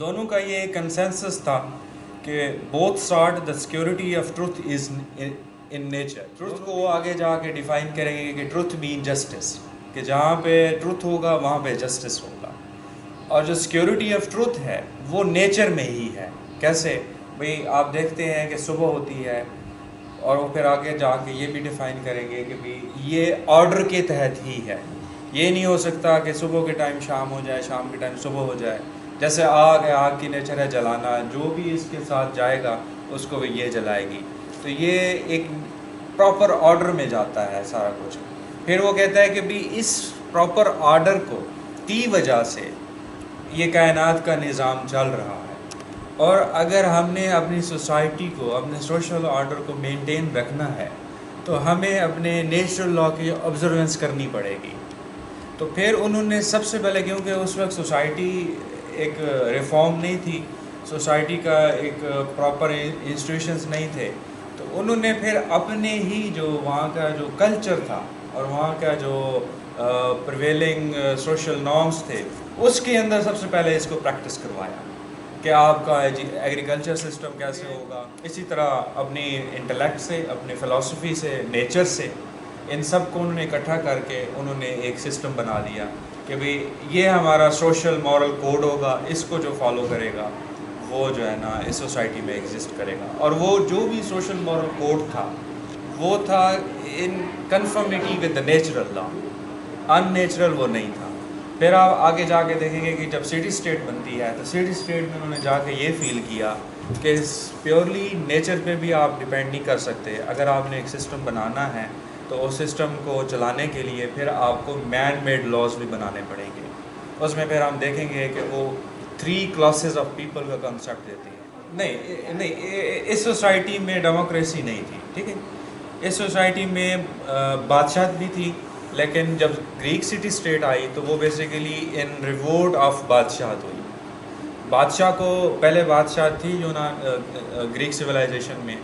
دونوں کا یہ کنسنسس تھا کہ both sort the security of truth is in nature. Truth کو وہ آگے جا کے ڈیفائن کریں گے کہ ٹروتھ مین جسٹس، کہ جہاں پہ ٹروتھ ہوگا وہاں پہ جسٹس ہوگا. اور جو سیکورٹی آف ٹروتھ ہے وہ نیچر میں ہی ہے. کیسے بھئی آپ دیکھتے ہیں کہ صبح ہوتی ہے اور وہ پھر آگے جا کے یہ بھی ڈیفائن کریں گے کہ بھی یہ آرڈر کے تحت ہی ہے. یہ نہیں ہو سکتا کہ صبح کے ٹائم شام ہو جائے، شام کے ٹائم صبح ہو جائے. جیسے آگ ہے، آگ کی نیچر ہے جلانا، جو بھی اس کے ساتھ جائے گا اس کو بھی یہ جلائے گی. تو یہ ایک پراپر آرڈر میں جاتا ہے سارا کچھ. پھر وہ کہتا ہے کہ بھی اس پراپر آرڈر کو کی وجہ سے یہ کائنات کا نظام چل رہا ہے. اور اگر ہم نے اپنی سوسائٹی کو، اپنے سوشل آرڈر کو مینٹین رکھنا ہے تو ہمیں اپنے نیچرل لا کی آبزروینس کرنی پڑے گی. تو پھر انہوں نے سب سے پہلے، کیونکہ اس وقت سوسائٹی ایک ریفارم نہیں تھی، سوسائٹی کا ایک پراپر انسٹیٹیوشنز نہیں تھے، تو انہوں نے پھر اپنے ہی جو وہاں کا جو کلچر تھا اور وہاں کا جو پریویلنگ سوشل نارمس تھے اس کے اندر سب سے پہلے اس کو پریکٹس کروایا کہ آپ کا ایگریکلچر سسٹم کیسے ہوگا. اسی طرح اپنی انٹلیکٹ سے، اپنی فلسفی سے، نیچر سے، ان سب کو انہوں نے اکٹھا کر کے انہوں نے ایک سسٹم بنا دیا کہ بھئی یہ ہمارا سوشل مورل کوڈ ہوگا، اس کو جو فالو کرے گا وہ جو ہے نا اس سوسائٹی میں ایگزسٹ کرے گا. اور وہ جو بھی سوشل مورل کوڈ تھا وہ تھا in conformity with the natural law, in natural وہ نہیں تھا. پھر آپ آگے جا کے دیکھیں گے کہ جب سٹی اسٹیٹ بنتی ہے تو سٹی اسٹیٹ میں انہوں نے جا کے یہ فیل کیا کہ پیورلی نیچر پہ بھی آپ ڈپینڈ نہیں کر سکتے. اگر آپ نے ایک سسٹم بنانا ہے تو اس سسٹم کو چلانے کے لیے پھر آپ کو مین میڈ لاز بھی بنانے پڑیں گے. اس میں پھر ہم دیکھیں گے کہ وہ 3 کلاسز آف پیپل کا کنسیپٹ دیتے ہیں. نہیں، اس سوسائٹی میں ڈیموکریسی نہیں تھی، ٹھیک ہے. اس سوسائٹی میں بادشاہت بھی تھی، لیکن جب گریک سٹی اسٹیٹ آئی تو وہ بیسیکلی ان ریوولٹ آف بادشاہت ہوئی. بادشاہ کو پہلے بادشاہ تھی جو نا گریک سویلائزیشن میں،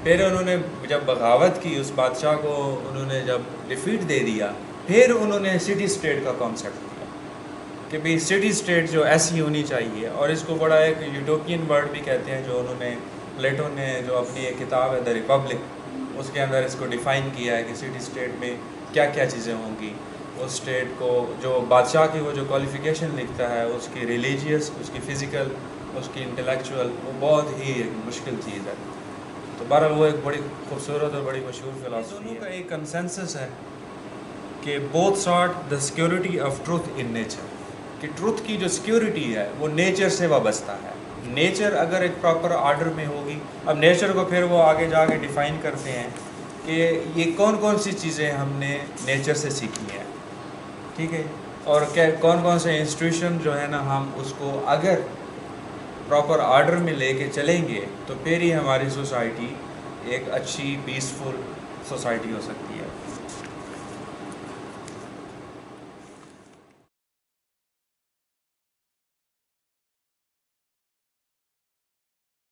پھر انہوں نے جب بغاوت کی اس بادشاہ کو انہوں نے جب ڈیفیٹ دے دیا، پھر انہوں نے سٹی اسٹیٹ کا کانسیپٹ دیا کہ بھئی سٹی اسٹیٹ جو ایسی ہونی چاہیے. اور اس کو بڑا ایک یوٹوپین ورڈ بھی کہتے ہیں جو انہوں نے، پلیٹو نے جو اپنی ایک کتاب ہے دا ریپبلک، اس کے اندر اس کو ڈیفائن کیا ہے کہ سٹی اسٹیٹ میں کیا کیا چیزیں ہوں گی. اس اسٹیٹ کو جو بادشاہ کی وہ جو کوالیفیکیشن لکھتا ہے، اس کی ریلیجیس، اس کی فزیکل، اس کی انٹلیکچوئل، وہ بہت ہی ایک مشکل چیز ہے. تو بہرحال وہ ایک بڑی خوبصورت اور بڑی مشہور فلاسفی ہے. دونوں کا ایک کنسنسس ہے کہ both sort the security of truth in nature, کہ ٹروتھ کی جو سیکورٹی ہے وہ نیچر سے وابستہ ہے. نیچر اگر ایک پراپر آرڈر میں ہوگی، اب نیچر کو پھر وہ آگے جا کے ڈیفائن کرتے ہیں کہ یہ کون کون سی چیزیں ہم نے نیچر سے سیکھی ہیں، ٹھیک ہے. اور کون کون سے انسٹیٹیوشن جو ہے نا ہم اس کو اگر پراپر آرڈر میں لے کے چلیں گے تو پھر ہی ہماری سوسائٹی ایک اچھی پیسفل سوسائٹی ہو سکتی ہے.